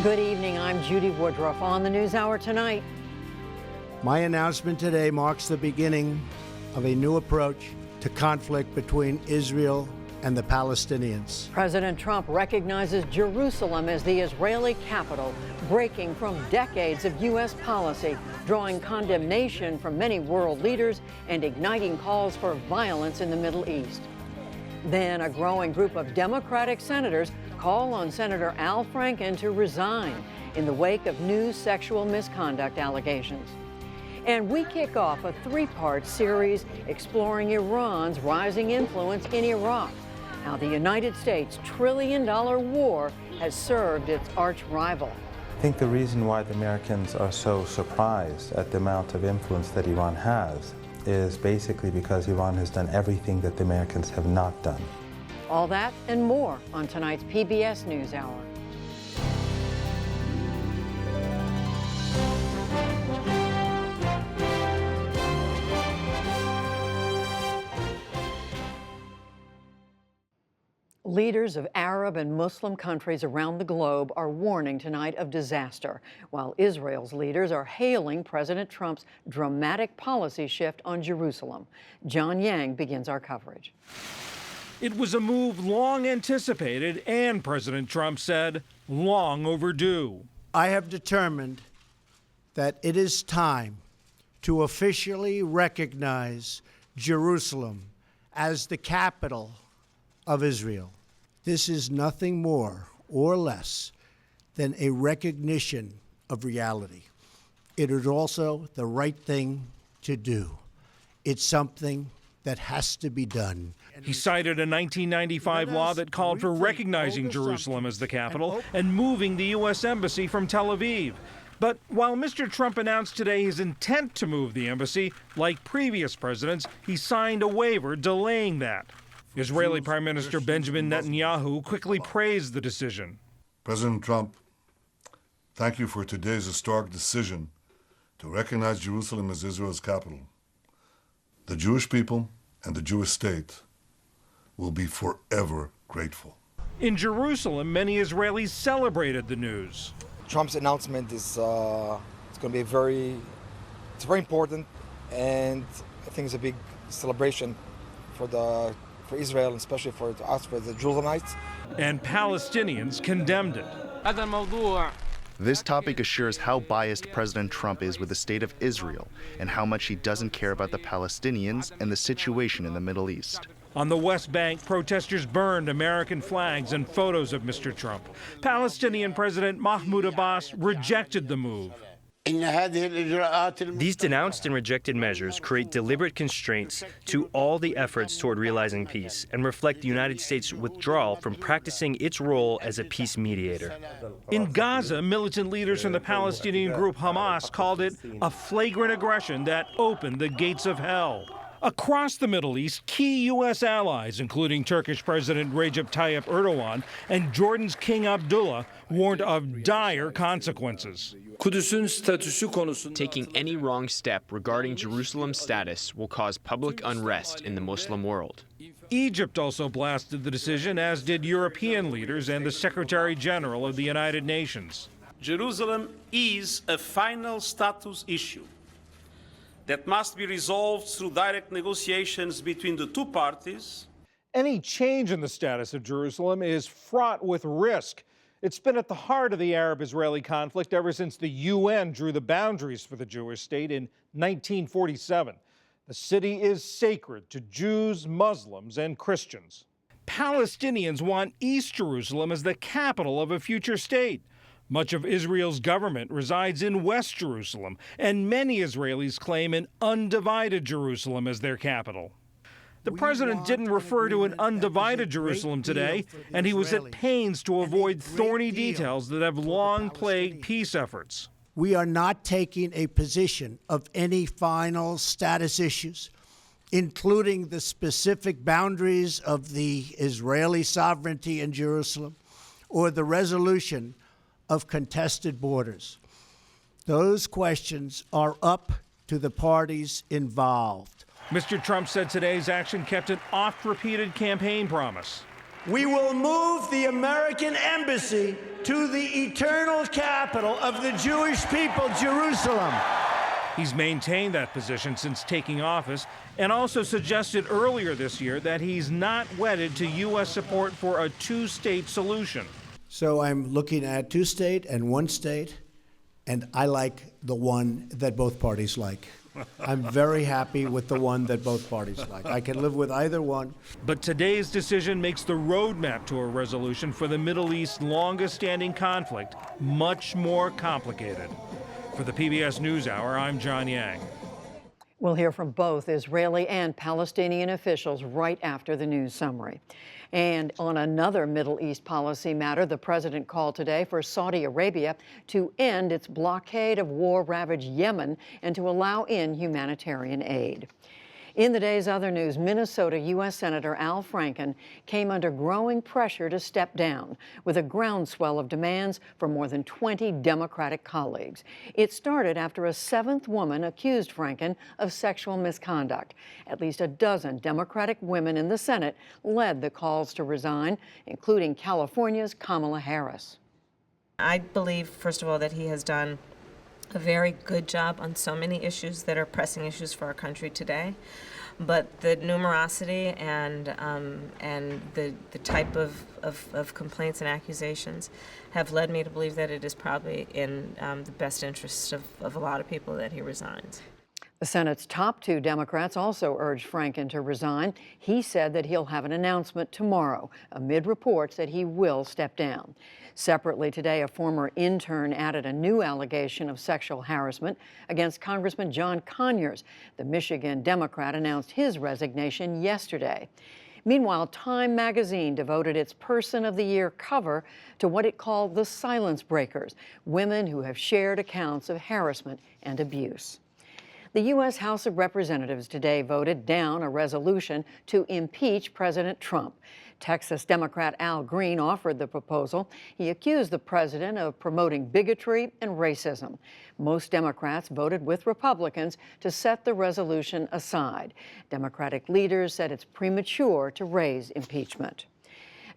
Good evening, I'm Judy Woodruff. On the NewsHour tonight. My announcement today marks the beginning of a new approach to conflict between Israel and the Palestinians. President Trump recognizes Jerusalem as the Israeli capital, breaking from decades of U.S. policy, drawing condemnation from many world leaders and igniting calls for violence in the Middle East. Then a growing group of Democratic senators call on Senator Al Franken to resign in the wake of new sexual misconduct allegations. And we kick off a three-part series exploring Iran's rising influence in Iraq, how the United States' trillion-dollar war has served its arch-rival. I think the reason why the Americans are so surprised at the amount of influence that Iran has is basically because Iran has done everything that the Americans have not done. All that and more on tonight's PBS NewsHour. Leaders of Arab and Muslim countries around the globe are warning tonight of disaster, while Israel's leaders are hailing President Trump's dramatic policy shift on Jerusalem. John Yang begins our coverage. It was a move long anticipated and, President Trump said, long overdue. I have determined that it is time to officially recognize Jerusalem as the capital of Israel. This is nothing more or less than a recognition of reality. It is also the right thing to do. It's something that has to be done. He cited a 1995 law that called for recognizing Jerusalem as the capital and moving the U.S. Embassy from Tel Aviv. But while Mr. Trump announced today his intent to move the embassy, like previous presidents, he signed a waiver delaying that. Israeli Prime Minister Benjamin Netanyahu quickly praised the decision. President Trump, thank you for today's historic decision to recognize Jerusalem as Israel's capital. The Jewish people and the Jewish state will be forever grateful. In Jerusalem, many Israelis celebrated the news. Trump's announcement is it's going to be very important, and I think it's a big celebration for Israel, and especially for us, for the Jerusalemites. And Palestinians condemned it. This topic assures how biased President Trump is with the state of Israel and how much he doesn't care about the Palestinians and the situation in the Middle East. On the West Bank, protesters burned American flags and photos of Mr. Trump. Palestinian President Mahmoud Abbas rejected the move. These denounced and rejected measures create deliberate constraints to all the efforts toward realizing peace and reflect the United States' withdrawal from practicing its role as a peace mediator. In Gaza, militant leaders from the Palestinian group Hamas called it a flagrant aggression that opened the gates of hell. Across the Middle East, key U.S. allies, including Turkish President Recep Tayyip Erdogan and Jordan's King Abdullah, warned of dire consequences. Taking any wrong step regarding Jerusalem's status will cause public unrest in the Muslim world. Egypt also blasted the decision, as did European leaders and the Secretary General of the United Nations. Jerusalem is a final status issue that must be resolved through direct negotiations between the two parties. Any change in the status of Jerusalem is fraught with risk. It's been at the heart of the Arab-Israeli conflict ever since the UN drew the boundaries for the Jewish state in 1947. The city is sacred to Jews, Muslims, and Christians. Palestinians want East Jerusalem as the capital of a future state. Much of Israel's government resides in West Jerusalem, and many Israelis claim an undivided Jerusalem as their capital. The president didn't refer to an undivided Jerusalem today, and he was at pains to avoid thorny details that have long plagued peace efforts. We are not taking a position of any final status issues, including the specific boundaries of the Israeli sovereignty in Jerusalem or the resolution of contested borders. Those questions are up to the parties involved. Mr. Trump said today's action kept an oft-repeated campaign promise. we will move the American embassy to the eternal capital of the Jewish people, Jerusalem. He's maintained that position since taking office and also suggested earlier this year that he's not wedded to U.S. support for a two-state solution. So I'm looking at two-state and one-state, and I like the one that both parties like. I'm very happy with the one that both parties like. I can live with either one. But today's decision makes the roadmap to a resolution for the Middle East's longest-standing conflict much more complicated. For the PBS NewsHour, I'm John Yang. We'll hear from both Israeli and Palestinian officials right after the news summary. And on another Middle East policy matter, the president called today for Saudi Arabia to end its blockade of war-ravaged Yemen and to allow in humanitarian aid. In the day's other news, Minnesota U.S. Senator Al Franken came under growing pressure to step down with a groundswell of demands from more than 20 Democratic colleagues. It started after a seventh woman accused Franken of sexual misconduct. At least a dozen Democratic women in the Senate led the calls to resign, including California's Kamala Harris. I believe, first of all, that he has done a very good job on so many issues that are pressing issues for our country today. But the numerosity and the type of complaints and accusations have led me to believe that it is probably in the best interests of a lot of people that he resigns. The Senate's top two Democrats also urged Franken to resign. He said that he'll have an announcement tomorrow, amid reports that he will step down. Separately today, a former intern added a new allegation of sexual harassment against Congressman John Conyers. The Michigan Democrat announced his resignation yesterday. Meanwhile, Time magazine devoted its Person of the Year cover to what it called the silence breakers, women who have shared accounts of harassment and abuse. The U.S. House of Representatives today voted down a resolution to impeach President Trump. Texas Democrat Al Green offered the proposal. He accused the president of promoting bigotry and racism. Most Democrats voted with Republicans to set the resolution aside. Democratic leaders said it's premature to raise impeachment.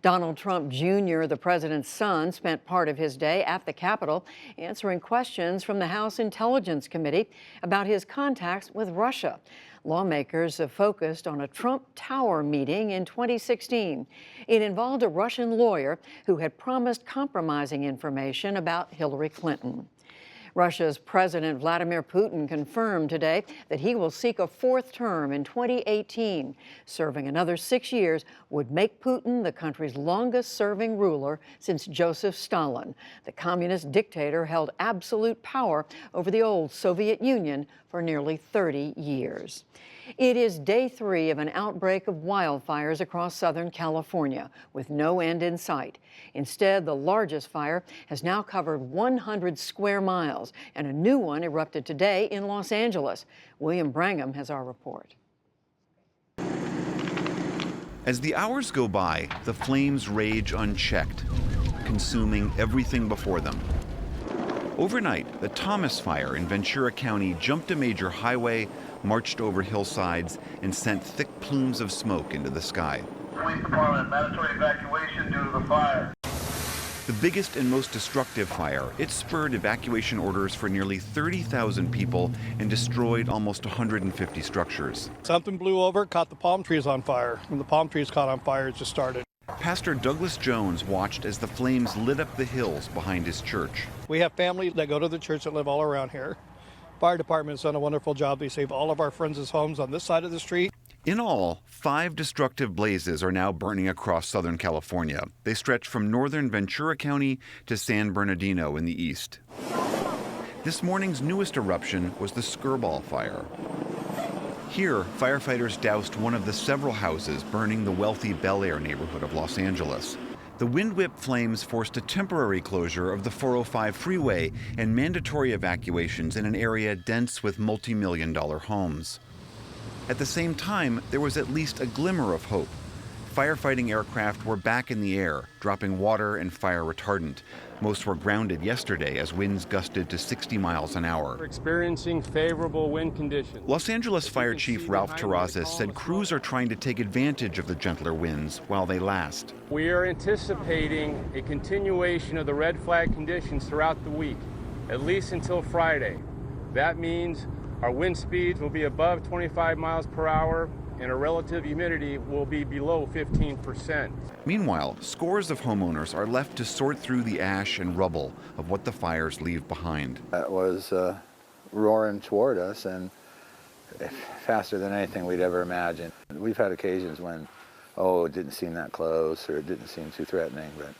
Donald Trump Jr., the president's son, spent part of his day at the Capitol answering questions from the House Intelligence Committee about his contacts with Russia. Lawmakers have focused on a Trump Tower meeting in 2016. It involved a Russian lawyer who had promised compromising information about Hillary Clinton. Russia's President Vladimir Putin confirmed today that he will seek a fourth term in 2018. Serving another 6 years would make Putin the country's longest-serving ruler since Joseph Stalin. The communist dictator held absolute power over the old Soviet Union for nearly 30 years. It is day 3 of an outbreak of wildfires across Southern California, with no end in sight. Instead, the largest fire has now covered 100 square miles, and a new one erupted today in Los Angeles. William Brangham has our report. As the hours go by, the flames rage unchecked, consuming everything before them. Overnight, the Thomas Fire in Ventura County jumped a major highway, marched over hillsides, and sent thick plumes of smoke into the sky. Police department, mandatory evacuation due to the fire. The biggest and most destructive fire, it spurred evacuation orders for nearly 30,000 people and destroyed almost 150 structures. Something blew over, caught the palm trees on fire. When the palm trees caught on fire, it just started. Pastor Douglas Jones watched as the flames lit up the hills behind his church. We have family that go to the church that live all around here. Fire department's done a wonderful job. They saved all of our friends' homes on this side of the street. In all, 5 destructive blazes are now burning across Southern California. They stretch from northern Ventura County to San Bernardino in the east. This morning's newest eruption was the Skirball Fire. Here, firefighters doused one of the several houses burning the wealthy Bel Air neighborhood of Los Angeles. The wind-whipped flames forced a temporary closure of the 405 freeway and mandatory evacuations in an area dense with multi-million-dollar homes. At the same time, there was at least a glimmer of hope. firefighting aircraft were back in the air, dropping water and fire retardant. Most were grounded yesterday as winds gusted to 60 miles an hour. We're experiencing favorable wind conditions. Los Angeles Fire Chief Ralph Terrazas said crews are trying to take advantage of the gentler winds while they last. We are anticipating a continuation of the red flag conditions throughout the week, at least until Friday. That means our wind speeds will be above 25 miles per hour and our relative humidity will be below 15%. Meanwhile, scores of homeowners are left to sort through the ash and rubble of what the fires leave behind. It was roaring toward us and faster than anything we'd ever imagined. We've had occasions when, it didn't seem that close or it didn't seem too threatening, but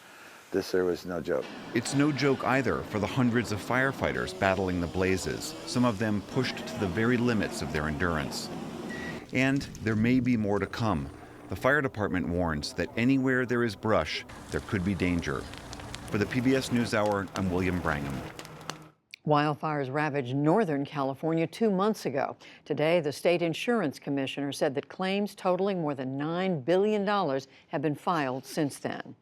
this there was no joke. It's no joke either for the hundreds of firefighters battling the blazes, some of them pushed to the very limits of their endurance. And there may be more to come. The fire department warns that anywhere there is brush, there could be danger. For the PBS NewsHour, I'm William Brangham. Wildfires ravaged Northern California 2 months ago. Today, the state insurance commissioner said that claims totaling more than $9 billion have been filed since then.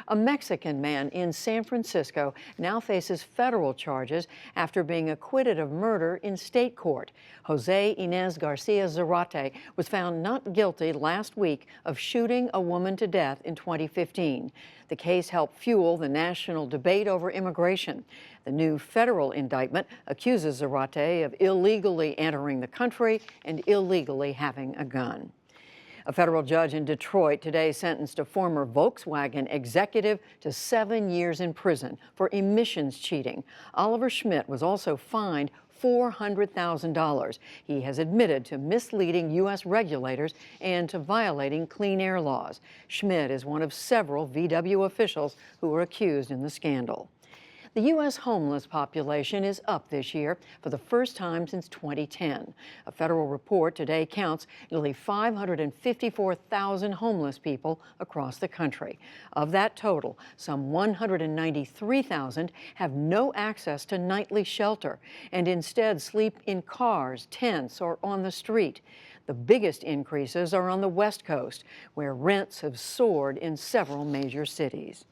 A Mexican man in San Francisco now faces federal charges after being acquitted of murder in state court. Jose Inez Garcia Zarate was found not guilty last week of shooting a woman to death in 2015. The case helped fuel the national debate over immigration. The new federal indictment accuses Zarate of illegally entering the country and illegally having a gun. A federal judge in Detroit today sentenced a former Volkswagen executive to 7 years in prison for emissions cheating. Oliver Schmidt was also fined $400,000. He has admitted to misleading U.S. regulators and to violating clean air laws. Schmidt is one of several VW officials who were accused in the scandal. The U.S. homeless population is up this year for the first time since 2010. A federal report today counts nearly 554,000 homeless people across the country. Of that total, some 193,000 have no access to nightly shelter and instead sleep in cars, tents, or on the street. The biggest increases are on the West Coast, where rents have soared in several major cities.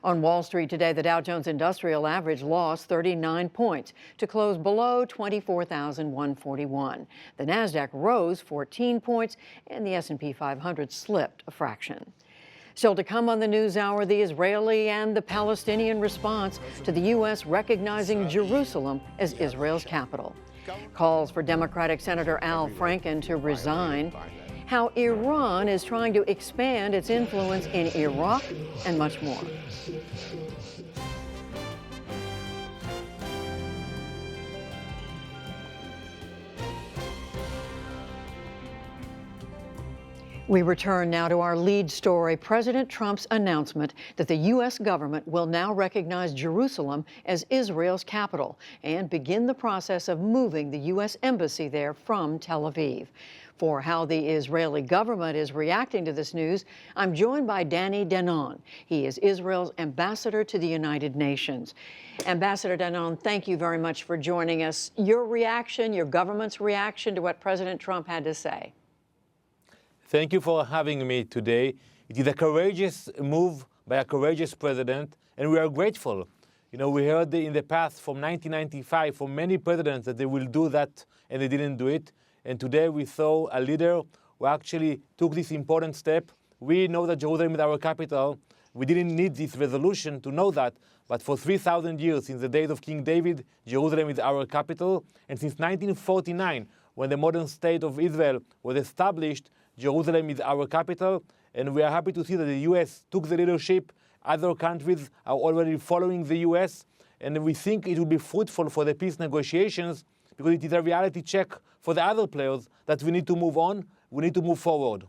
On Wall Street today, the Dow Jones Industrial Average lost 39 points to close below 24,141. The Nasdaq rose 14 points, and the S&P 500 slipped a fraction. Still to come on the NewsHour, the Israeli and the Palestinian response to the U.S. recognizing Jerusalem as Israel's capital. Calls for Democratic Senator Al Franken to resign. How Iran is trying to expand its influence in Iraq, and much more. We return now to our lead story, President Trump's announcement that the U.S. government will now recognize Jerusalem as Israel's capital and begin the process of moving the U.S. embassy there from Tel Aviv. For how the Israeli government is reacting to this news, I'm joined by Danny Danon. He is Israel's ambassador to the United Nations. Ambassador Danon, thank you very much for joining us. Your reaction, your government's reaction to what President Trump had to say. Thank you for having me today. It is a courageous move by a courageous president, and we are grateful. You know, we heard in the past from 1995 from many presidents that they will do that, and they didn't do it. And today we saw a leader who actually took this important step. We know that Jerusalem is our capital. We didn't need this resolution to know that, but for 3,000 years, since the days of King David, Jerusalem is our capital. And since 1949, when the modern state of Israel was established, Jerusalem is our capital. And we are happy to see that the U.S. took the leadership. Other countries are already following the U.S. And we think it will be fruitful for the peace negotiations, because it is a reality check for the other players that we need to move on, we need to move forward.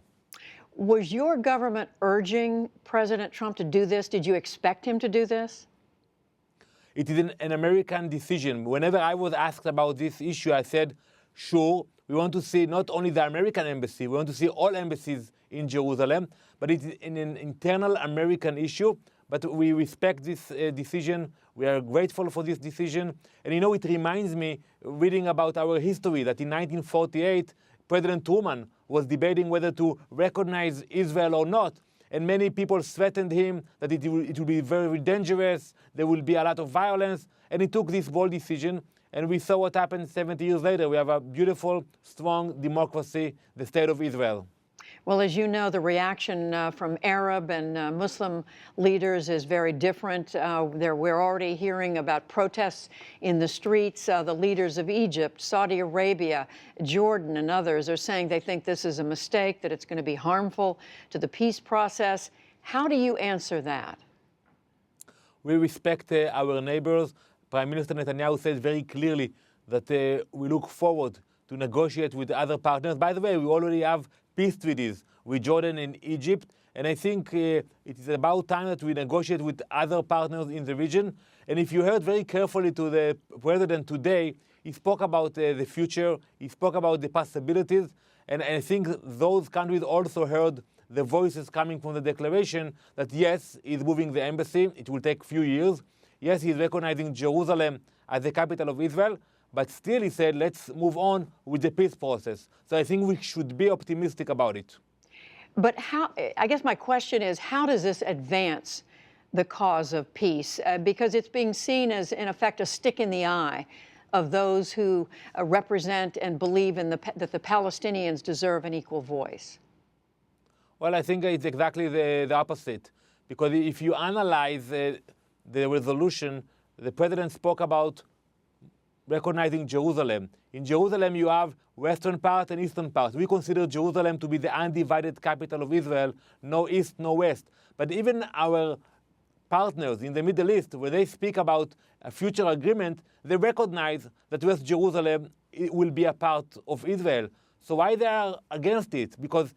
Was your government urging President Trump to do this? Did you expect him to do this? It is an American decision. Whenever I was asked about this issue, I said, sure, we want to see not only the American embassy, we want to see all embassies in Jerusalem, but it is an internal American issue. But we respect this decision. We are grateful for this decision. And you know, it reminds me, reading about our history, that in 1948, President Truman was debating whether to recognize Israel or not. And many people threatened him that it will be very dangerous, there will be a lot of violence. And he took this bold decision. And we saw what happened 70 years later. We have a beautiful, strong democracy, the State of Israel. Well, as you know, the reaction from Arab and Muslim leaders is very different. We're already hearing about protests in the streets. The leaders of Egypt, Saudi Arabia, Jordan, and others are saying they think this is a mistake, that it's going to be harmful to the peace process. How do you answer that? We respect our neighbors. Prime Minister Netanyahu said very clearly that we look forward to negotiate with other partners. By the way, we already have peace treaties with Jordan and Egypt, and I think it is about time that we negotiate with other partners in the region. And if you heard very carefully to the president today, he spoke about the future, he spoke about the possibilities, and I think those countries also heard the voices coming from the declaration that yes, he's moving the embassy, it will take a few years. Yes, he's recognizing Jerusalem as the capital of Israel, but still he said, let's move on with the peace process. So I think we should be optimistic about it. But I guess my question is, how does this advance the cause of peace? Because it's being seen as, in effect, a stick in the eye of those who represent and believe in that the Palestinians deserve an equal voice. Well, I think it's exactly the opposite. Because if you analyze the resolution, the president spoke about recognizing Jerusalem. In Jerusalem, you have western part and eastern part. We consider Jerusalem to be the undivided capital of Israel, no east, no west. But even our partners in the Middle East, when they speak about a future agreement, they recognize that West Jerusalem will be a part of Israel. So why they are against it? Because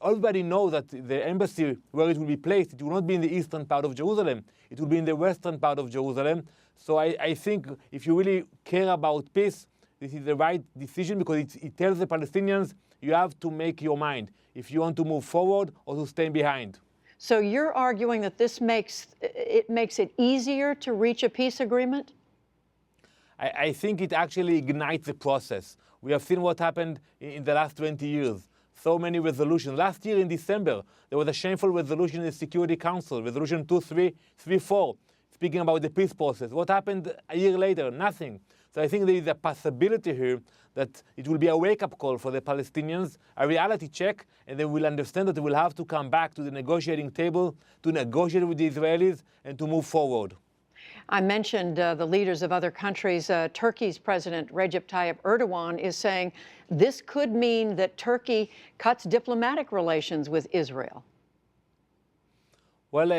everybody knows that the embassy where it will be placed, it will not be in the eastern part of Jerusalem. It will be in the western part of Jerusalem. So I think if you really care about peace, this is the right decision, because it tells the Palestinians you have to make your mind if you want to move forward or to stay behind. So you're arguing that this makes it easier to reach a peace agreement? I think it actually ignites the process. We have seen what happened in the last 20 years. So many resolutions. Last year in December, there was a shameful resolution in the Security Council, Resolution 2334, speaking about the peace process. What happened a year later? Nothing. So I think there is a possibility here that it will be a wake-up call for the Palestinians, a reality check, and they will understand that they will have to come back to the negotiating table, to negotiate with the Israelis, and to move forward. I mentioned the leaders of other countries. Turkey's President Recep Tayyip Erdogan is saying this could mean that Turkey cuts diplomatic relations with Israel. Well,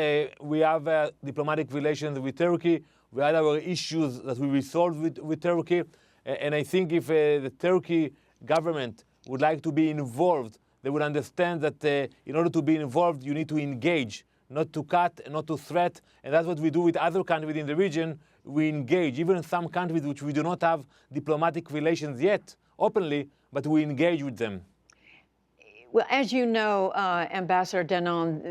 we have diplomatic relations with Turkey. We had our issues that we resolved with Turkey. And I think if the Turkey government would like to be involved, they would understand that in order to be involved, you need to engage, not to cut, not to threat. And that's what we do with other countries in the region. We engage, even some countries which we do not have diplomatic relations yet, openly, but we engage with them. Well, as you know, Ambassador Danon,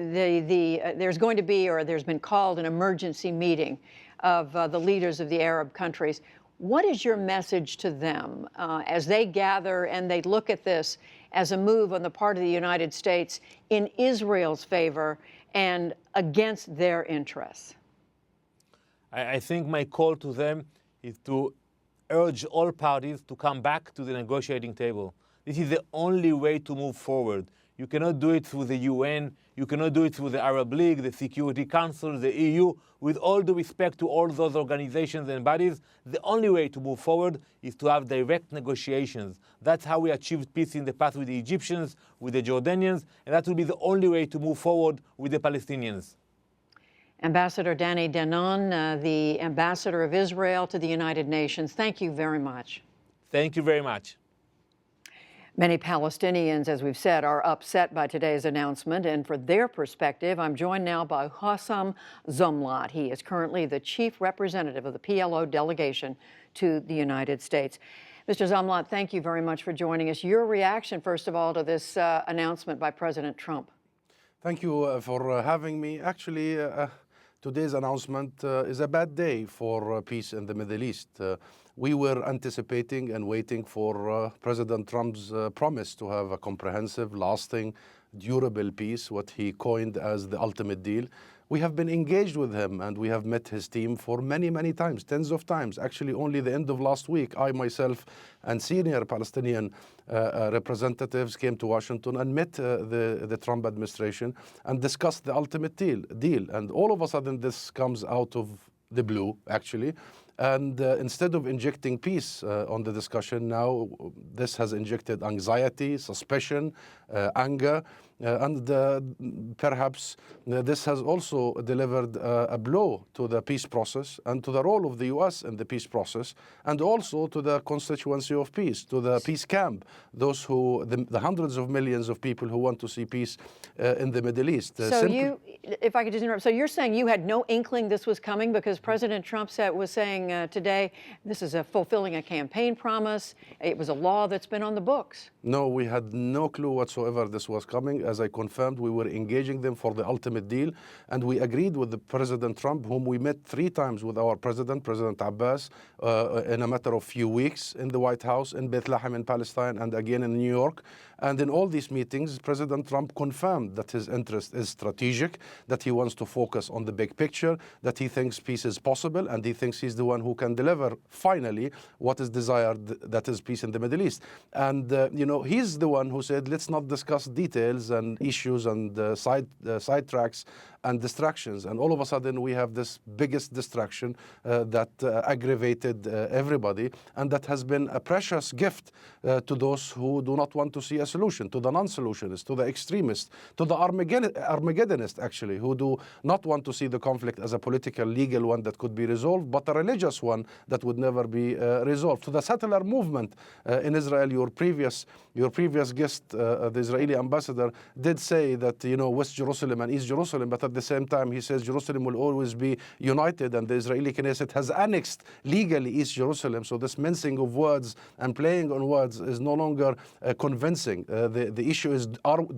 there's going to be, or there's been called, an emergency meeting of the leaders of the Arab countries. What is your message to them as they gather and they look at this as a move on the part of the United States in Israel's favor and against their interests? I think my call to them is to urge all parties to come back to the negotiating table. This is the only way to move forward. You cannot do it through the UN, you cannot do it through the Arab League, the Security Council, the EU. With all due respect to all those organizations and bodies, the only way to move forward is to have direct negotiations. That's how we achieved peace in the past with the Egyptians, with the Jordanians, and that will be the only way to move forward with the Palestinians. Ambassador Danny Danon, the ambassador of Israel to the United Nations, thank you very much. Thank you very much. Many Palestinians, as we've said, are upset by today's announcement, and for their perspective, I'm joined now by Hossam Zomlot. He is currently the chief representative of the PLO delegation to the United States. Mr. Zomlot, thank you very much for joining us. Your reaction, first of all, to this announcement by President Trump. Thank you for having me. Actually, today's announcement is a bad day for peace in the Middle East. We were anticipating and waiting for President Trump's promise to have a comprehensive, lasting, durable peace, what he coined as the ultimate deal. We have been engaged with him and we have met his team for many, many times, tens of times. Actually, only the end of last week, I myself and senior Palestinian representatives came to Washington and met the Trump administration and discussed the ultimate deal. And all of a sudden, this comes out of the blue, actually. And instead of injecting peace on the discussion now, this has injected anxiety, suspicion, anger, and perhaps this has also delivered a blow to the peace process and to the role of the U.S. in the peace process, and also to the constituency of peace, to the peace camp, those who, the hundreds of millions of people who want to see peace in the Middle East. So if I could just interrupt, so you're saying you had no inkling this was coming because President Trump was saying today this is fulfilling a campaign promise. It was a law that's been on the books. No, we had no clue whatsoever this was coming. As I confirmed, we were engaging them for the ultimate deal, and we agreed with the President Trump, whom we met 3 times with our President Abbas, in a matter of few weeks in the White House, in Bethlehem in Palestine, and again in New York. And in all these meetings, President Trump confirmed that his interest is strategic, that he wants to focus on the big picture, that he thinks peace is possible, and he thinks he's the one who can deliver, finally, what is desired, that is peace in the Middle East. And, he's the one who said, let's not discuss details and issues and side tracks and distractions. And all of a sudden, we have this biggest distraction that aggravated everybody, and that has been a precious gift to those who do not want to see a solution, to the non-solutionists, to the extremists, to the Armageddonists, actually, who do not want to see the conflict as a political, legal one that could be resolved, but a religious one that would never be resolved. To the settler movement in Israel, your previous guest, the Israeli ambassador, did say that, West Jerusalem and East Jerusalem, but at the same time, he says Jerusalem will always be united, and the Israeli Knesset has annexed legally East Jerusalem. So this mincing of words and playing on words is no longer convincing. The issue is,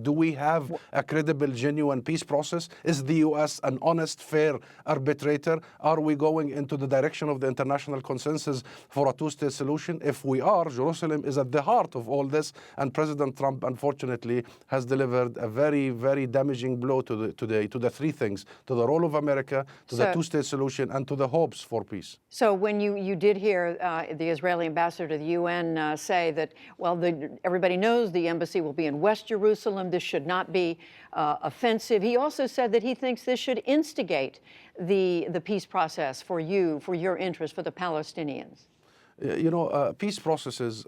do we have a credible, genuine peace process? Is the U.S. an honest, fair arbitrator? Are we going into the direction of the international consensus for a two-state solution? If we are, Jerusalem is at the heart of all this, and President Trump, unfortunately, has delivered a very, very damaging blow today to the 3 things, to the role of America, to the two-state solution, and to the hopes for peace. So when you did hear the Israeli ambassador to the UN say that, well, everybody knows the embassy will be in West Jerusalem, this should not be offensive. He also said that he thinks this should instigate the peace process for your interest, for the Palestinians. Peace processes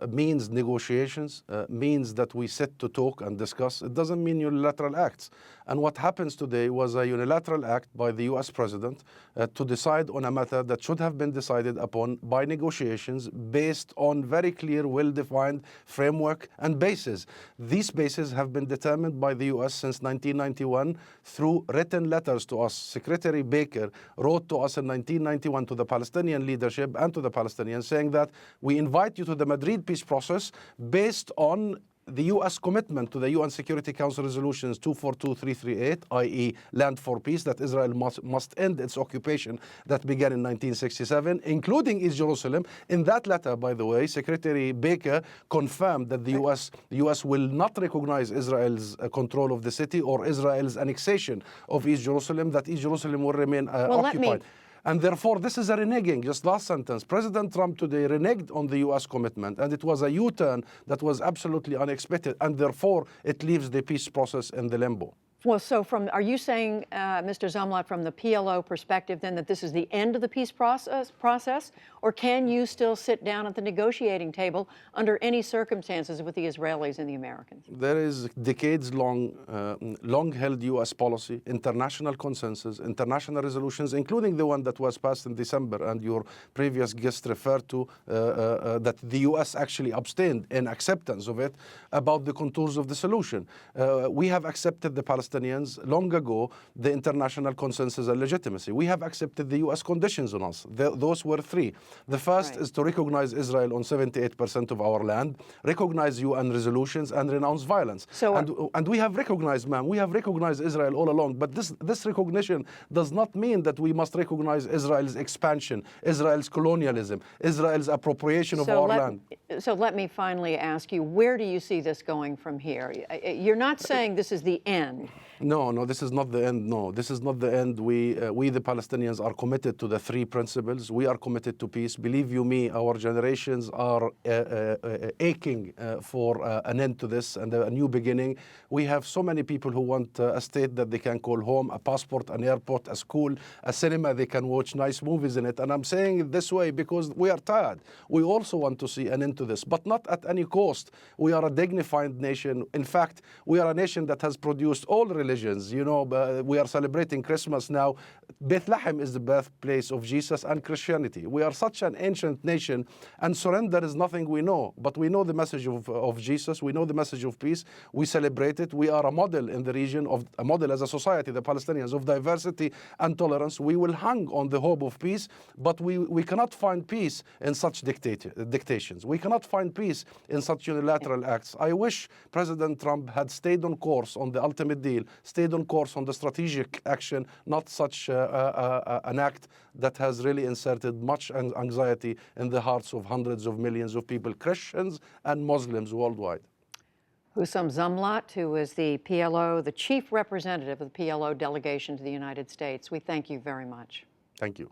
means negotiations, means that we sit to talk and discuss. It doesn't mean unilateral acts. And what happens today was a unilateral act by the U.S. president to decide on a matter that should have been decided upon by negotiations based on very clear, well-defined framework and bases. These bases have been determined by the U.S. since 1991 through written letters to us. Secretary Baker wrote to us in 1991 to the Palestinian leadership and to the Palestinians, saying that we invite you to the Madrid peace process based on the U.S. commitment to the UN Security Council resolutions 242338, i.e. land for peace, that Israel must end its occupation that began in 1967, including East Jerusalem. In that letter, by the way, Secretary Baker confirmed that the U.S. will not recognize Israel's control of the city or Israel's annexation of East Jerusalem, that East Jerusalem will remain occupied. And therefore, this is a reneging. Just last sentence. President Trump today reneged on the U.S. commitment, and it was a U-turn that was absolutely unexpected, and therefore, it leaves the peace process in the limbo. Well, so are you saying, Mr. Zomlot, from the PLO perspective, then, that this is the end of the peace process, or can you still sit down at the negotiating table under any circumstances with the Israelis and the Americans? There is decades-long, long-held U.S. policy, international consensus, international resolutions, including the one that was passed in December, and your previous guest referred to, that the U.S. actually abstained in acceptance of it, about the contours of the solution. We have accepted the Palestinian Palestinians long ago the international consensus and legitimacy. We have accepted the U.S. conditions on us. Those were three. The first is to recognize Israel on 78% of our land, recognize UN resolutions, and renounce violence. And we have recognized, ma'am, we have recognized Israel all along. But this recognition does not mean that we must recognize Israel's expansion, Israel's colonialism, Israel's appropriation of our land. So let me finally ask you, where do you see this going from here? You're not saying this is the end. No, this is not the end. No, this is not the end. We the Palestinians, are committed to the three principles. We are committed to peace. Believe you me, our generations are aching for an end to this and a new beginning. We have so many people who want a state that they can call home, a passport, an airport, a school, a cinema they can watch nice movies in it. And I'm saying it this way because we are tired. We also want to see an end to this, but not at any cost. We are a dignified nation. In fact, we are a nation that has produced all religions. You know, we are celebrating Christmas now. Bethlehem is the birthplace of Jesus and Christianity. We are such an ancient nation, and surrender is nothing we know. But we know the message of Jesus. We know the message of peace. We celebrate it. We are a model in the region, a model as a society, the Palestinians, of diversity and tolerance. We will hang on the hope of peace, but we cannot find peace in such dictations. We cannot find peace in such unilateral acts. I wish President Trump had stayed on course on the ultimate deal, stayed on course on the strategic action, not such an act that has really inserted much anxiety in the hearts of hundreds of millions of people, Christians and Muslims worldwide. Hussam Zumlatt, who is the PLO, the chief representative of the PLO delegation to the United States, we thank you very much. Thank you.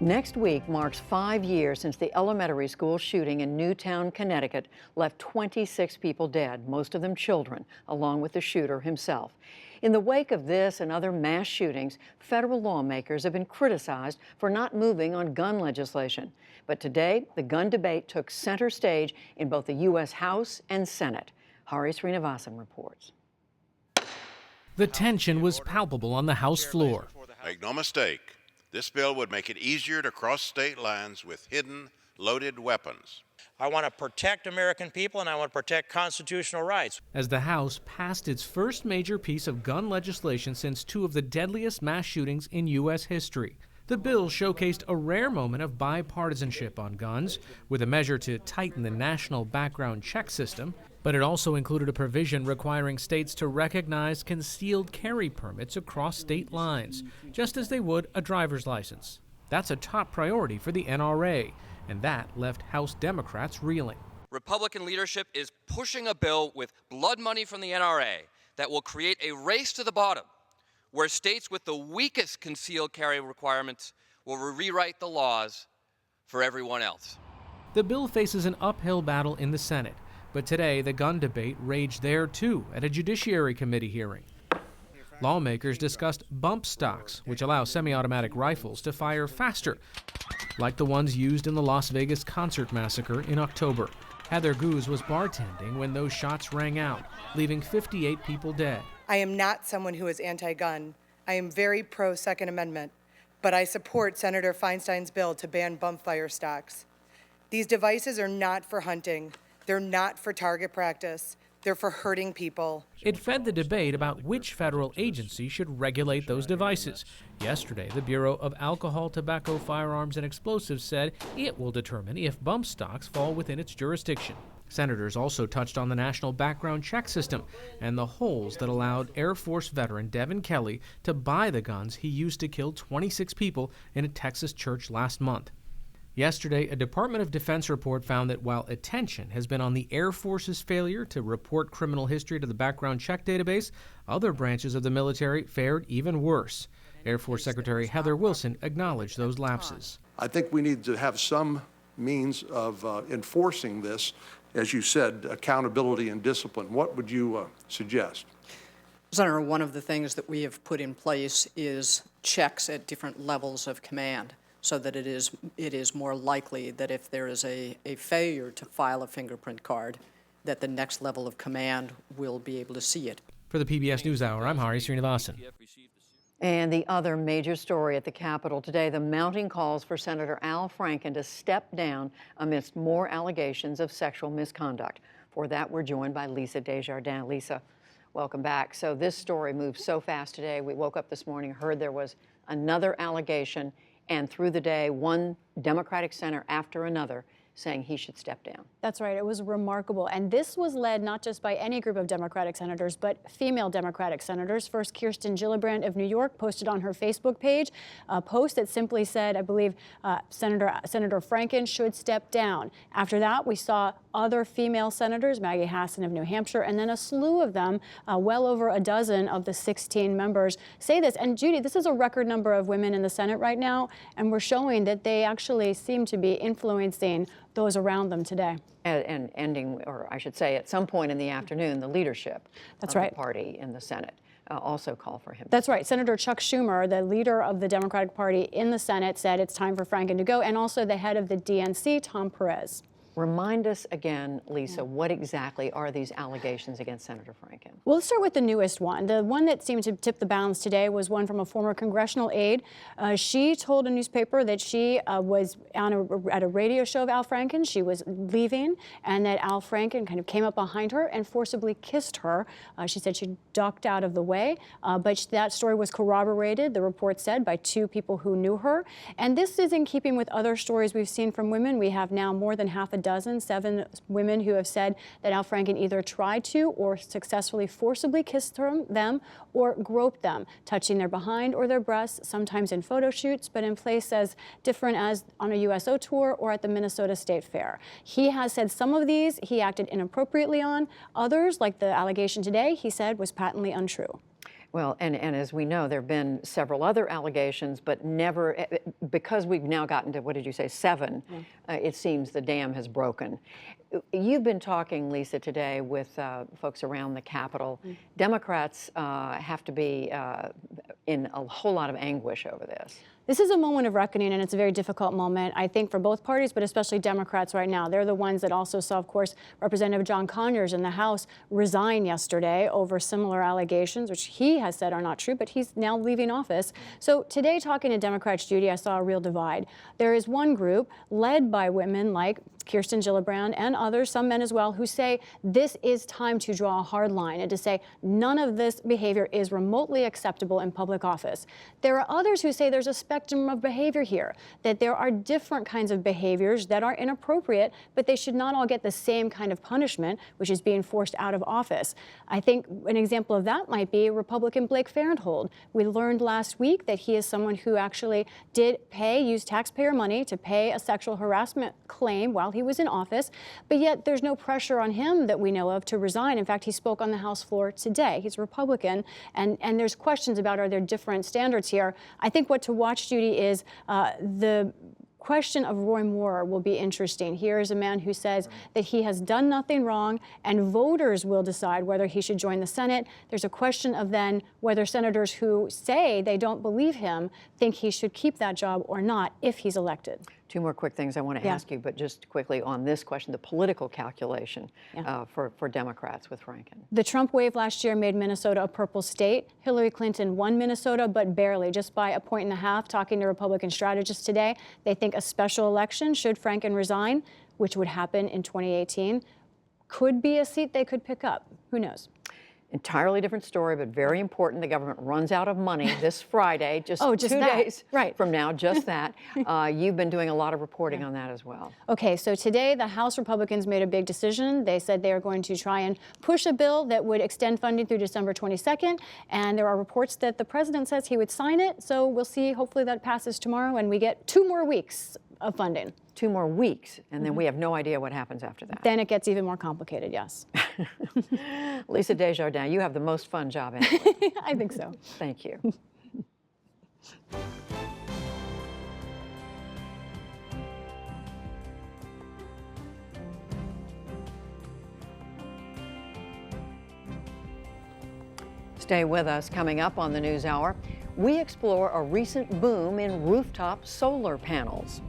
Next week marks 5 years since the elementary school shooting in Newtown, Connecticut left 26 people dead, most of them children, along with the shooter himself. In the wake of this and other mass shootings, federal lawmakers have been criticized for not moving on gun legislation. But today, the gun debate took center stage in both the U.S. House and Senate. Hari Srinivasan reports. The tension was palpable on the House floor. Make no mistake, this bill would make it easier to cross state lines with hidden, loaded weapons. I want to protect American people and I want to protect constitutional rights. As the House passed its first major piece of gun legislation since two of the deadliest mass shootings in U.S. history, the bill showcased a rare moment of bipartisanship on guns, with a measure to tighten the national background check system. But it also included a provision requiring states to recognize concealed carry permits across state lines, just as they would a driver's license. That's a top priority for the NRA, and that left House Democrats reeling. Republican leadership is pushing a bill with blood money from the NRA that will create a race to the bottom, where states with the weakest concealed carry requirements will rewrite the laws for everyone else. The bill faces an uphill battle in the Senate. But today, the gun debate raged there, too, at a Judiciary Committee hearing. Lawmakers discussed bump stocks, which allow semi-automatic rifles to fire faster, like the ones used in the Las Vegas concert massacre in October. Heather Goose was bartending when those shots rang out, leaving 58 people dead. I am not someone who is anti-gun. I am very pro-Second Amendment, but I support Senator Feinstein's bill to ban bump fire stocks. These devices are not for hunting. They're not for target practice. They're for hurting people. It fed the debate about which federal agency should regulate those devices. Yesterday, the Bureau of Alcohol, Tobacco, Firearms, and Explosives said it will determine if bump stocks fall within its jurisdiction. Senators also touched on the national background check system and the holes that allowed Air Force veteran Devin Kelly to buy the guns he used to kill 26 people in a Texas church last month. Yesterday, a Department of Defense report found that while attention has been on the Air Force's failure to report criminal history to the background check database, other branches of the military fared even worse. Air Force Secretary Heather Wilson acknowledged those lapses. I think we need to have some means of enforcing this, as you said, accountability and discipline. What would you suggest? Senator, one of the things that we have put in place is checks at different levels of command, so that it is more likely that if there is a failure to file a fingerprint card, that the next level of command will be able to see it. For the PBS NewsHour, I'm Hari Srinivasan. And the other major story at the Capitol today, the mounting calls for Senator Al Franken to step down amidst more allegations of sexual misconduct. For that, we're joined by Lisa Desjardins. Lisa, welcome back. So this story moved so fast today. We woke up this morning, heard there was another allegation, and through the day, one Democratic senator after another saying he should step down. That's right. It was remarkable. And this was led not just by any group of Democratic senators, but female Democratic senators. First, Kirsten Gillibrand of New York posted on her Facebook page a post that simply said, I believe, Senator Franken should step down. After that, we saw other female senators, Maggie Hassan of New Hampshire, and then a slew of them, well over a dozen of the 16 members, say this. And Judy, this is a record number of women in the Senate right now, and we're showing that they actually seem to be influencing those around them today. And ending, or I should say, at some point in the afternoon, the leadership of the party in the Senate also call for him. That's right. Senator Chuck Schumer, the leader of the Democratic Party in the Senate, said it's time for Franken to go, and also the head of the DNC, Tom Perez. Remind us again, Lisa, what exactly are these allegations against Senator Franken? Well, let's start with the newest one. The one that seemed to tip the balance today was one from a former congressional aide. She told a newspaper that she was at a radio show of Al Franken. She was leaving, and that Al Franken kind of came up behind her and forcibly kissed her. She said she ducked out of the way, but that story was corroborated, the report said, by two people who knew her. And this is in keeping with other stories we've seen from women. We have now more than half a dozen, 7 women who have said that Al Franken either tried to or successfully forcibly kissed them or groped them, touching their behind or their breasts, sometimes in photo shoots, but in places as different as on a USO tour or at the Minnesota State Fair. He has said some of these he acted inappropriately on. Others, like the allegation today, he said was patently untrue. Well, and as we know, there have been several other allegations, but never, because we've now gotten to, what did you say, 7, it seems the dam has broken. You've been talking, Lisa, today with folks around the Capitol. Democrats have to be in a whole lot of anguish over this. This is a moment of reckoning, and it's a very difficult moment, I think, for both parties, but especially Democrats right now. They're the ones that also saw, of course, Representative John Conyers in the House resign yesterday over similar allegations, which he has said are not true, but he's now leaving office. So today, talking to Democrats, Judy, I saw a real divide. There is one group led by women like Kirsten Gillibrand and others, some men as well, who say this is time to draw a hard line and to say none of this behavior is remotely acceptable in public office. There are others who say there's a spectrum of behavior here, that there are different kinds of behaviors that are inappropriate, but they should not all get the same kind of punishment, which is being forced out of office. I think an example of that might be Republican Blake Farenthold. We learned last week that he is someone who actually did use taxpayer money to pay a sexual harassment claim while he was in office, but yet there's no pressure on him that we know of to resign. In fact, he spoke on the House floor today. He's a Republican, and there's questions about, are there different standards here? I think what to watch, Judy, is the question of Roy Moore will be interesting. Here is a man who says that he has done nothing wrong, and voters will decide whether he should join the Senate. There's a question of then whether senators who say they don't believe him think he should keep that job or not if he's elected. 2 more quick things I want to ask you, but just quickly on this question, the political calculation for Democrats with Franken. The Trump wave last year made Minnesota a purple state. Hillary Clinton won Minnesota, but barely, just by a point and a half. Talking to Republican strategists today, they think a special election, should Franken resign, which would happen in 2018, could be a seat they could pick up. Who knows? Entirely different story, but very important. The government runs out of money this Friday, just 2 days from now, just that. You've been doing a lot of reporting on that as well. Okay, so today the House Republicans made a big decision. They said they are going to try and push a bill that would extend funding through December 22nd, and there are reports that the president says he would sign it, so we'll see. Hopefully that passes tomorrow and we get 2 more weeks of funding. 2 more weeks, and then we have no idea what happens after that. Then it gets even more complicated, yes. Lisa Desjardins, you have the most fun job anyway. I think so. Thank you. Stay with us. Coming up on the NewsHour, we explore a recent boom in rooftop solar panels.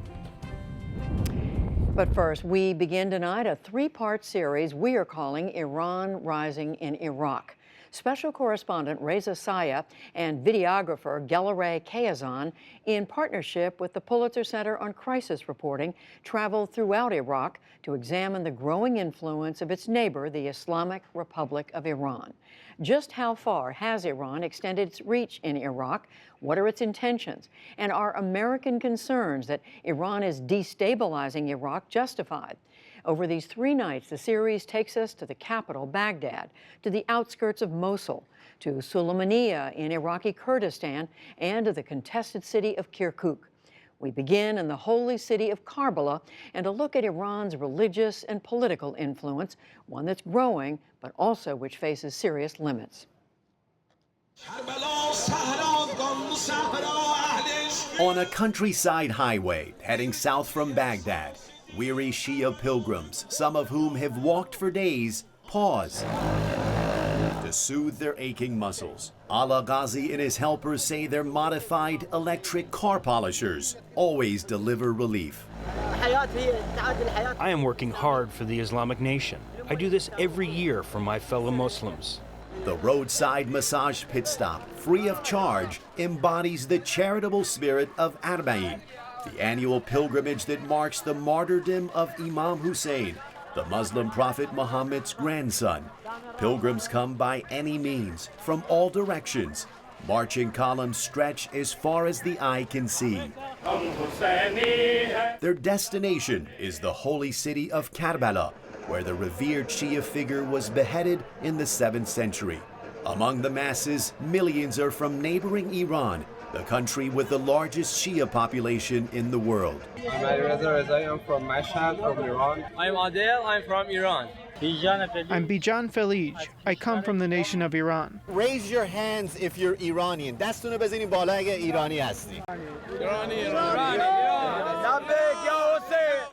But first, we begin tonight a 3-part series we are calling Iran Rising in Iraq. Special correspondent Reza Saya and videographer Gelaray Kayazan, in partnership with the Pulitzer Center on Crisis Reporting, traveled throughout Iraq to examine the growing influence of its neighbor, the Islamic Republic of Iran. Just how far has Iran extended its reach in Iraq? What are its intentions? And are American concerns that Iran is destabilizing Iraq justified? Over these 3 nights, the series takes us to the capital, Baghdad, to the outskirts of Mosul, to Sulaymaniyah in Iraqi Kurdistan, and to the contested city of Kirkuk. We begin in the holy city of Karbala and a look at Iran's religious and political influence, one that's growing, but also which faces serious limits. On a countryside highway heading south from Baghdad, weary Shia pilgrims, some of whom have walked for days, pause to soothe their aching muscles. Ala Ghazi and his helpers say their modified electric car polishers always deliver relief. I am working hard for the Islamic nation. I do this every year for my fellow Muslims. The roadside massage pit stop, free of charge, embodies the charitable spirit of Arba'in, the annual pilgrimage that marks the martyrdom of Imam Hussein, the Muslim prophet Muhammad's grandson. Pilgrims come by any means, from all directions. Marching columns stretch as far as the eye can see. Their destination is the holy city of Karbala, where the revered Shia figure was beheaded in the 7th century. Among the masses, millions are from neighboring Iran, the country with the largest Shia population in the world. I'm from Mashhad, from Iran. I'm Adel, I'm from Iran. I'm Bijan Felij. I come from the nation of Iran. Raise your hands if you're Iranian. دستونو بزنین بالا اگه ایرانی هستی.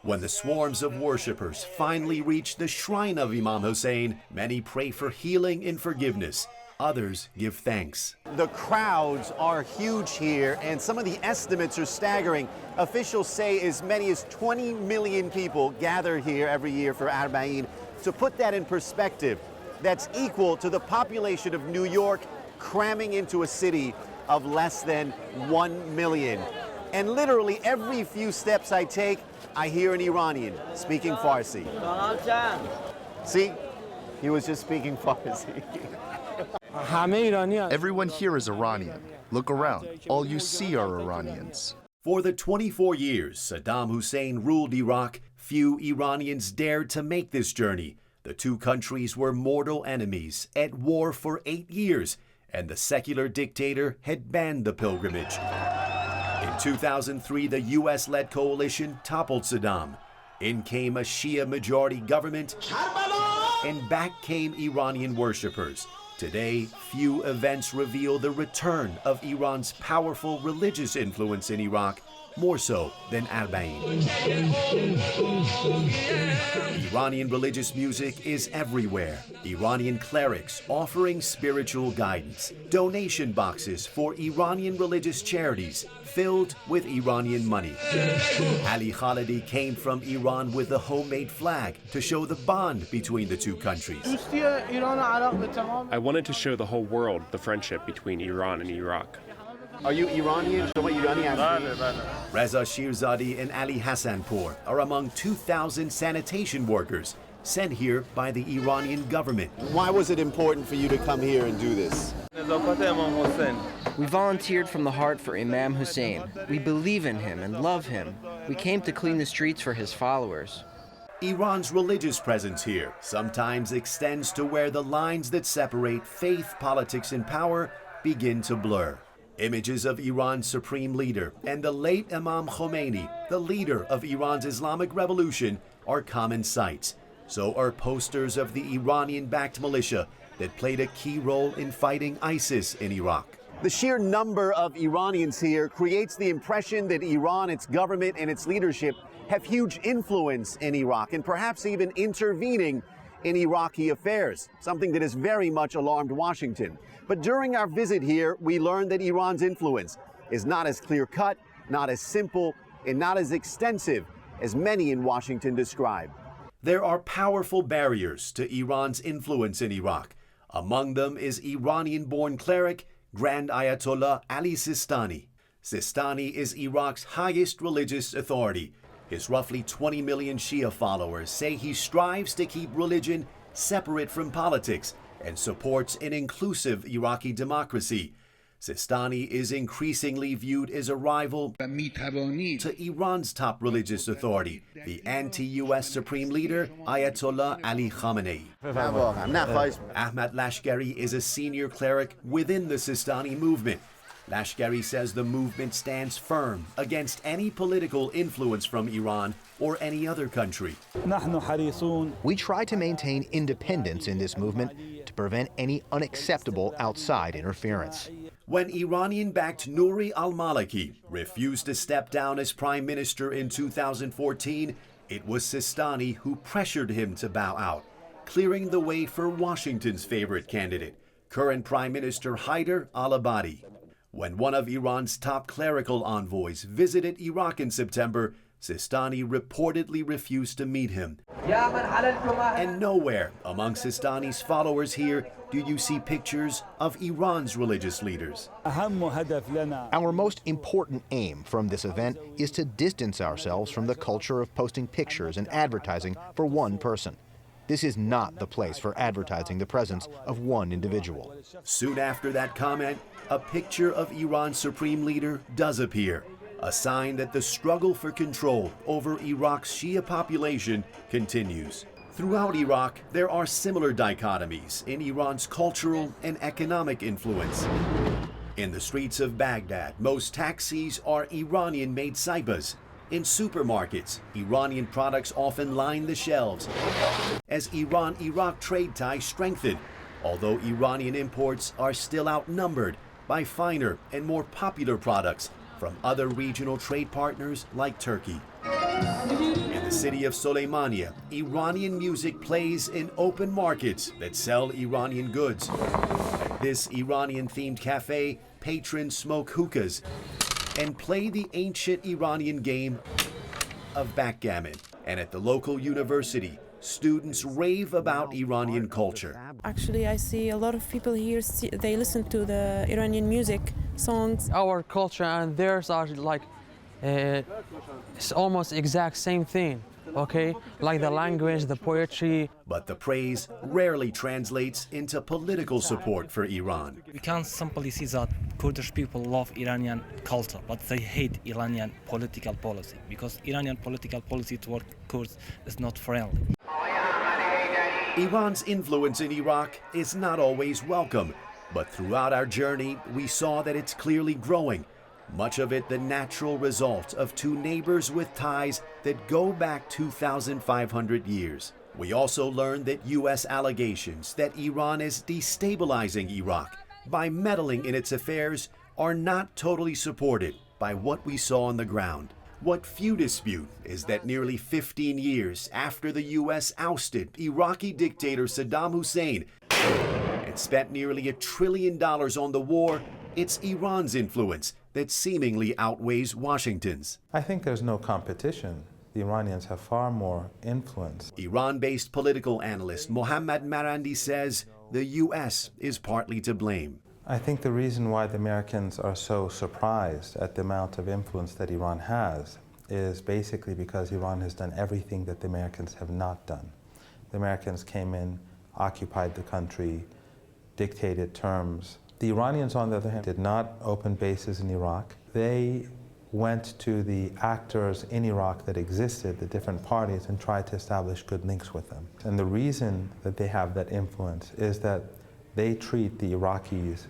When the swarms of worshippers finally reach the shrine of Imam Hussein, many pray for healing and forgiveness. Others give thanks. The crowds are huge here, and some of the estimates are staggering. Officials say as many as 20 million people gather here every year for Arba'in. To put that in perspective, that's equal to the population of New York cramming into a city of less than 1 million. And literally every few steps I take, I hear an Iranian speaking Farsi. See, he was just speaking Farsi. Everyone here is Iranian. Look around. All you see are Iranians. For the 24 years Saddam Hussein ruled Iraq, few Iranians dared to make this journey. The two countries were mortal enemies, at war for 8 years, and the secular dictator had banned the pilgrimage. In 2003, the U.S.-led coalition toppled Saddam. In came a Shia-majority government, and back came Iranian worshippers. Today, few events reveal the return of Iran's powerful religious influence in Iraq, more so than Arba'in. Iranian religious music is everywhere. Iranian clerics offering spiritual guidance. Donation boxes for Iranian religious charities filled with Iranian money. Ali Khalidi came from Iran with a homemade flag to show the bond between the two countries. I wanted to show the whole world the friendship between Iran and Iraq. Are you Iranian? Reza Shirzadi and Ali Hassanpour are among 2,000 sanitation workers sent here by the Iranian government. Why was it important for you to come here and do this? We volunteered from the heart for Imam Hussein. We believe in him and love him. We came to clean the streets for his followers. Iran's religious presence here sometimes extends to where the lines that separate faith, politics, and power begin to blur. Images of Iran's supreme leader and the late Imam Khomeini, the leader of Iran's Islamic Revolution, are common sights. So are posters of the Iranian-backed militia that played a key role in fighting ISIS in Iraq. The sheer number of Iranians here creates the impression that Iran, its government, and its leadership have huge influence in Iraq and perhaps even intervening in Iraqi affairs, something that has very much alarmed Washington. But during our visit here, we learned that Iran's influence is not as clear-cut, not as simple, and not as extensive as many in Washington describe. There are powerful barriers to Iran's influence in Iraq. Among them is Iranian-born cleric Grand Ayatollah Ali Sistani. Sistani is Iraq's highest religious authority. His roughly 20 million Shia followers say he strives to keep religion separate from politics and supports an inclusive Iraqi democracy. Sistani is increasingly viewed as a rival to Iran's top religious authority, the anti-US Supreme Leader Ayatollah Ali Khamenei. Ahmad Lashkari is a senior cleric within the Sistani movement. Lashkari says the movement stands firm against any political influence from Iran or any other country. We try to maintain independence in this movement to prevent any unacceptable outside interference. When Iranian-backed Nouri al-Maliki refused to step down as prime minister in 2014, it was Sistani who pressured him to bow out, clearing the way for Washington's favorite candidate, current Prime Minister Haider al-Abadi. When one of Iran's top clerical envoys visited Iraq in September, Sistani reportedly refused to meet him. And nowhere among Sistani's followers here do you see pictures of Iran's religious leaders. Our most important aim from this event is to distance ourselves from the culture of posting pictures and advertising for one person. This is not the place for advertising the presence of one individual. Soon after that comment, a picture of Iran's supreme leader does appear, a sign that the struggle for control over Iraq's Shia population continues. Throughout Iraq, there are similar dichotomies in Iran's cultural and economic influence. In the streets of Baghdad, most taxis are Iranian-made saibas. In supermarkets, Iranian products often line the shelves. As Iran-Iraq trade ties strengthen, although Iranian imports are still outnumbered by finer and more popular products from other regional trade partners like Turkey. In the city of Soleimania, Iranian music plays in open markets that sell Iranian goods. At this Iranian-themed cafe, patrons smoke hookahs and play the ancient Iranian game of backgammon. And at the local university, students rave about Iranian culture. Actually, I see a lot of people here, they listen to the Iranian music, songs. Our culture and theirs are like, it's almost exact same thing, okay? Like the language, the poetry. But the praise rarely translates into political support for Iran. We can't simply see that Kurdish people love Iranian culture, but they hate Iranian political policy, because Iranian political policy toward Kurds is not friendly. Iran's influence in Iraq is not always welcome, but throughout our journey, we saw that it's clearly growing. Much of it the natural result of two neighbors with ties that go back 2,500 years. We also learned that U.S. allegations that Iran is destabilizing Iraq by meddling in its affairs are not totally supported by what we saw on the ground. What few dispute is that nearly 15 years after the U.S. ousted Iraqi dictator Saddam Hussein and spent nearly $1 trillion on the war, it's Iran's influence that seemingly outweighs Washington's. I think there's no competition. The Iranians have far more influence. Iran-based political analyst Mohammad Marandi says the U.S. is partly to blame. I think the reason why the Americans are so surprised at the amount of influence that Iran has is basically because Iran has done everything that the Americans have not done. The Americans came in, occupied the country, dictated terms. The Iranians, on the other hand, did not open bases in Iraq. They went to the actors in Iraq that existed, the different parties, and tried to establish good links with them. And the reason that they have that influence is that they treat the Iraqis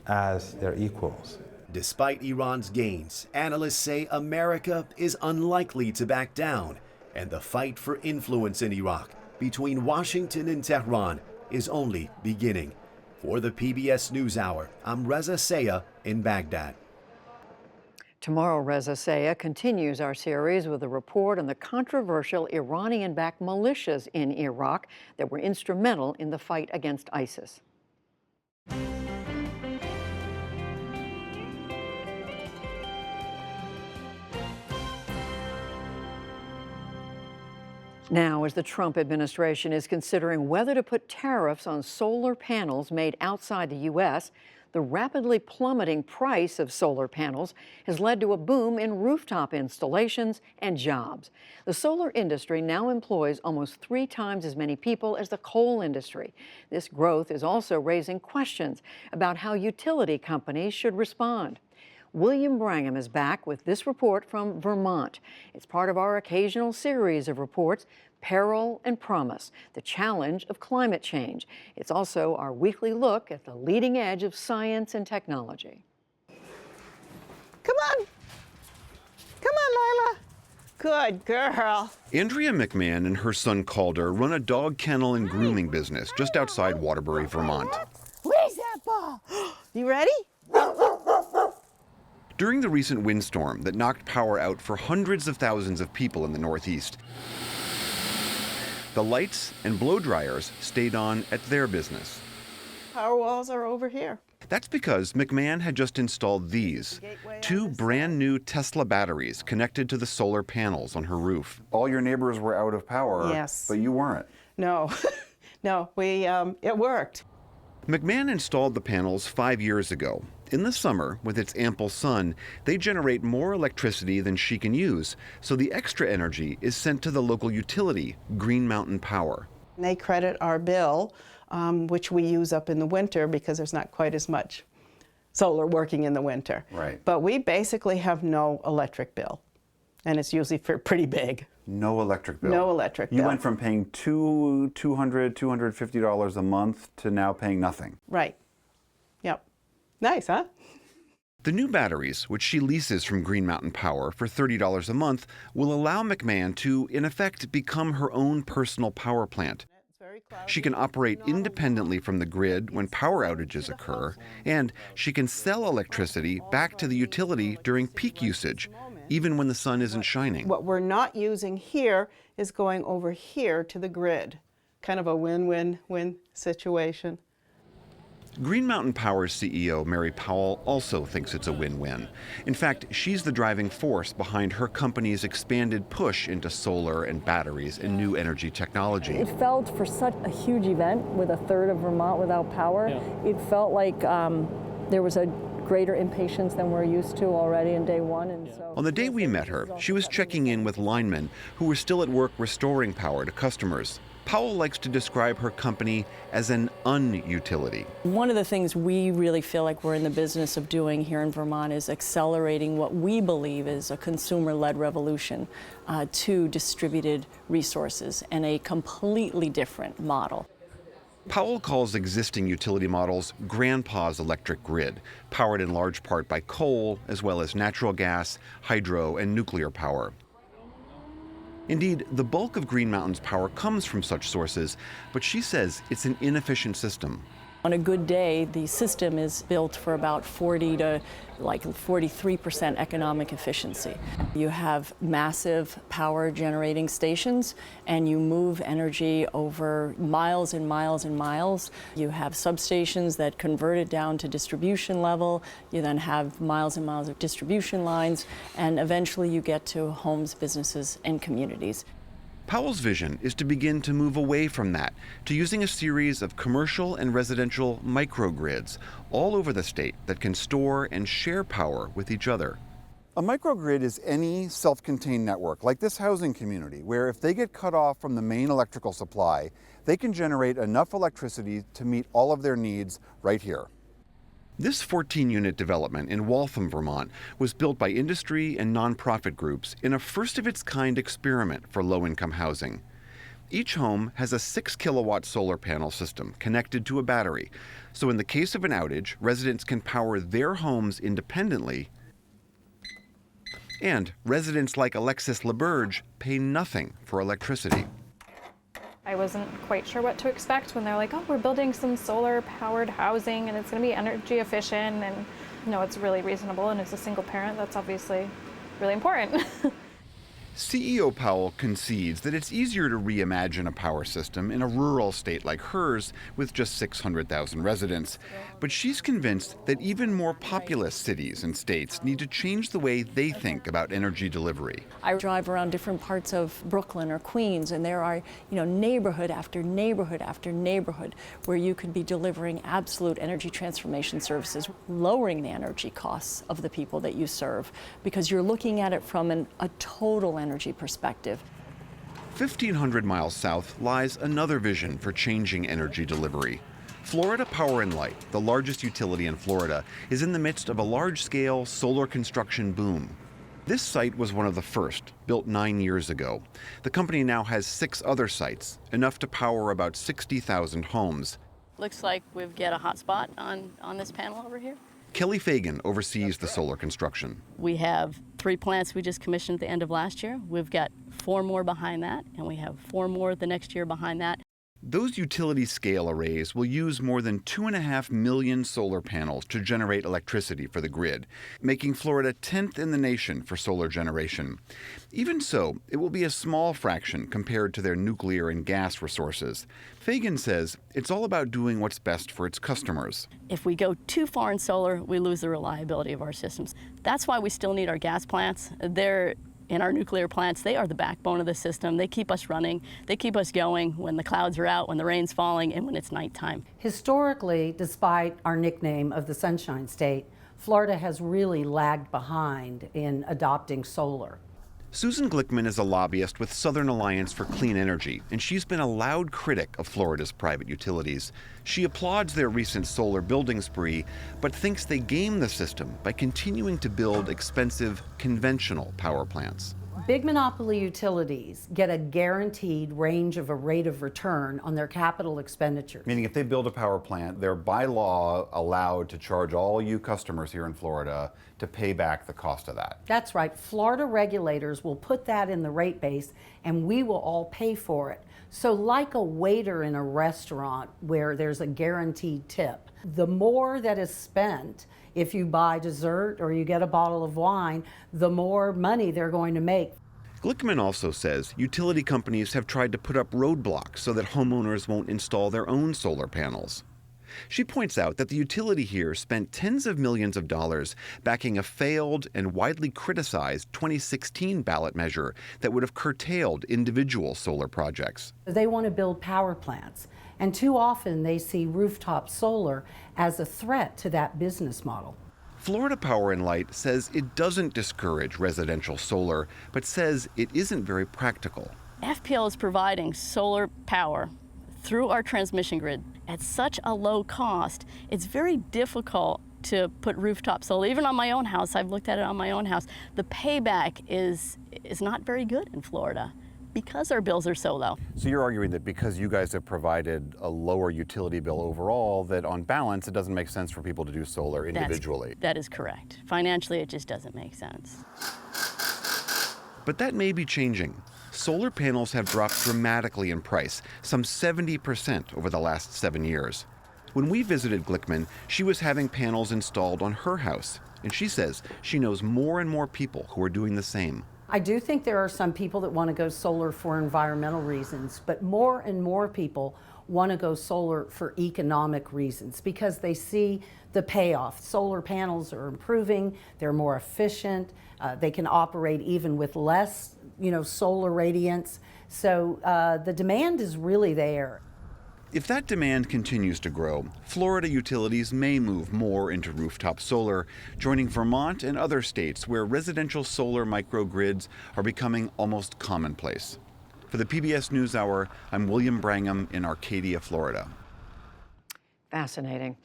as their equals. Despite Iran's gains, analysts say America is unlikely to back down, and the fight for influence in Iraq between Washington and Tehran is only beginning. For the PBS NewsHour, I'm Reza Sayah in Baghdad. Tomorrow, Reza Sayah continues our series with a report on the controversial Iranian-backed militias in Iraq that were instrumental in the fight against ISIS. Now, as the Trump administration is considering whether to put tariffs on solar panels made outside the U.S., the rapidly plummeting price of solar panels has led to a boom in rooftop installations and jobs. The solar industry now employs almost 3 times as many people as the coal industry. This growth is also raising questions about how utility companies should respond. William Brangham is back with this report from Vermont. It's part of our occasional series of reports, Peril and Promise, the challenge of climate change. It's also our weekly look at the leading edge of science and technology. Come on. Come on, Lila. Good girl. Andrea McMahon and her son Calder run a dog kennel and grooming business just outside Waterbury, Vermont. Where's that ball? You ready? During the recent windstorm that knocked power out for hundreds of thousands of people in the Northeast, the lights and blow dryers stayed on at their business. Power walls are over here. That's because McMahon had just installed these, 2 brand new Tesla batteries connected to the solar panels on her roof. All your neighbors were out of power, yes, but you weren't. No, no, it worked. McMahon installed the panels 5 years ago. In the summer, with its ample sun, they generate more electricity than she can use, so the extra energy is sent to the local utility, Green Mountain Power. They credit our bill, which we use up in the winter because there's not quite as much solar working in the winter. Right. But we basically have no electric bill, and it's usually pretty big. No electric bill? No electric bill. You went from paying $200, $250 a month to now paying nothing. Right. Yep. Nice, huh? The new batteries, which she leases from Green Mountain Power for $30 a month, will allow McMahon to, in effect, become her own personal power plant. She can operate independently from the grid when power outages occur, and she can sell electricity back to the utility during peak usage, even when the sun isn't shining. What we're not using here is going over here to the grid. Kind of a win-win-win situation. Green Mountain Power's CEO, Mary Powell, also thinks it's a win-win. In fact, she's the driving force behind her company's expanded push into solar and batteries and new energy technology. It felt, for such a huge event with a third of Vermont without power, it felt like there was a greater impatience than we're used to already in day one. And so on the day we met her, she was checking in with linemen who were still at work restoring power to customers. Powell likes to describe her company as an unutility. One of the things we really feel like we're in the business of doing here in Vermont is accelerating what we believe is a consumer-led revolution to distributed resources and a completely different model. Powell calls existing utility models Grandpa's electric grid, powered in large part by coal, as well as natural gas, hydro, and nuclear power. Indeed, the bulk of Green Mountain's power comes from such sources, but she says it's an inefficient system. On a good day, the system is built for about 40 to 43% economic efficiency. You have massive power generating stations, and you move energy over miles and miles and miles. You have substations that convert it down to distribution level. You then have miles and miles of distribution lines, and eventually you get to homes, businesses, and communities. Powell's vision is to begin to move away from that, to using a series of commercial and residential microgrids all over the state that can store and share power with each other. A microgrid is any self-contained network, like this housing community, where if they get cut off from the main electrical supply, they can generate enough electricity to meet all of their needs right here. This 14-unit development in Waltham, Vermont, was built by industry and nonprofit groups in a first-of-its-kind experiment for low-income housing. Each home has a 6-kilowatt solar panel system connected to a battery, so in the case of an outage, residents can power their homes independently, and residents like Alexis LeBurge pay nothing for electricity. I wasn't quite sure what to expect when they're like, oh, we're building some solar-powered housing and it's going to be energy efficient, and no, it's really reasonable, and as a single parent, that's obviously really important. CEO Powell concedes that it's easier to reimagine a power system in a rural state like hers with just 600,000 residents. But she's convinced that even more populous cities and states need to change the way they think about energy delivery. I drive around different parts of Brooklyn or Queens, and there are, neighborhood after neighborhood after neighborhood where you could be delivering absolute energy transformation services, lowering the energy costs of the people that you serve, because you're looking at it from a total energy perspective. 1,500 miles south lies another vision for changing energy delivery. Florida Power & Light, the largest utility in Florida, is in the midst of a large-scale solar construction boom. This site was one of the first, built 9 years ago. The company now has 6 other sites, enough to power about 60,000 homes. Looks like we've got a hot spot on this panel over here. Kelly Fagan oversees the solar construction. We have 3 plants we just commissioned at the end of last year. We've got 4 more behind that, and we have 4 more the next year behind that. Those utility-scale arrays will use more than 2.5 million solar panels to generate electricity for the grid, making Florida 10th in the nation for solar generation. Even so, it will be a small fraction compared to their nuclear and gas resources. Fagan says it's all about doing what's best for its customers. If we go too far in solar, we lose the reliability of our systems. That's why we still need our gas plants. In our nuclear plants, they are the backbone of the system. They keep us running. They keep us going when the clouds are out, when the rain's falling, and when it's nighttime. Historically, despite our nickname of the Sunshine State, Florida has really lagged behind in adopting solar. Susan Glickman is a lobbyist with Southern Alliance for Clean Energy, and she's been a loud critic of Florida's private utilities. She applauds their recent solar building spree, but thinks they game the system by continuing to build expensive, conventional power plants. Big monopoly utilities get a guaranteed range of a rate of return on their capital expenditures. Meaning if they build a power plant, they're by law allowed to charge all you customers here in Florida to pay back the cost of that. That's right. Florida regulators will put that in the rate base, and we will all pay for it. So like a waiter in a restaurant where there's a guaranteed tip, the more that is spent, if you buy dessert or you get a bottle of wine, the more money they're going to make. Glickman also says utility companies have tried to put up roadblocks so that homeowners won't install their own solar panels. She points out that the utility here spent tens of millions of dollars backing a failed and widely criticized 2016 ballot measure that would have curtailed individual solar projects. They want to build power plants, and too often they see rooftop solar as a threat to that business model. Florida Power & Light says it doesn't discourage residential solar, but says it isn't very practical. FPL is providing solar power through our transmission grid at such a low cost, it's very difficult to put rooftop solar. Even on my own house, I've looked at it on my own house, the payback is not very good in Florida because our bills are so low. So you're arguing that because you guys have provided a lower utility bill overall, that on balance it doesn't make sense for people to do solar individually. That is correct. Financially, it just doesn't make sense. But that may be changing. Solar panels have dropped dramatically in price, some 70% over the last 7 years. When we visited Glickman, she was having panels installed on her house, and she says she knows more and more people who are doing the same. I do think there are some people that want to go solar for environmental reasons, but more and more people want to go solar for economic reasons because they see the payoff. Solar panels are improving, they're more efficient, they can operate even with less, solar radiance. So the demand is really there. If that demand continues to grow, Florida utilities may move more into rooftop solar, joining Vermont and other states where residential solar microgrids are becoming almost commonplace. For the PBS NewsHour, I'm William Brangham in Arcadia, Florida. Fascinating.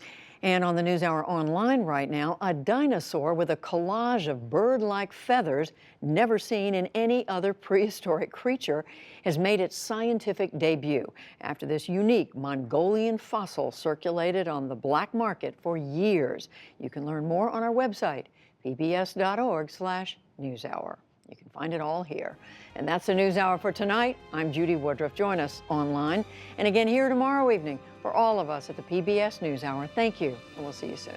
And on the NewsHour online right now, a dinosaur with a collage of bird-like feathers never seen in any other prehistoric creature has made its scientific debut after this unique Mongolian fossil circulated on the black market for years. You can learn more on our website, pbs.org/newshour. You can find it all here. And that's the NewsHour for tonight. I'm Judy Woodruff. Join us online and again here tomorrow evening. For all of us at the PBS NewsHour, thank you, and we'll see you soon.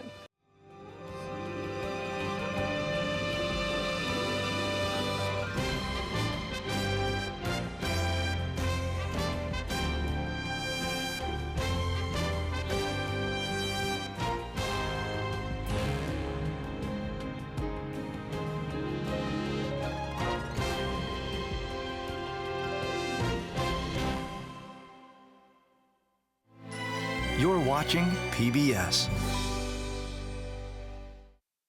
You're watching PBS.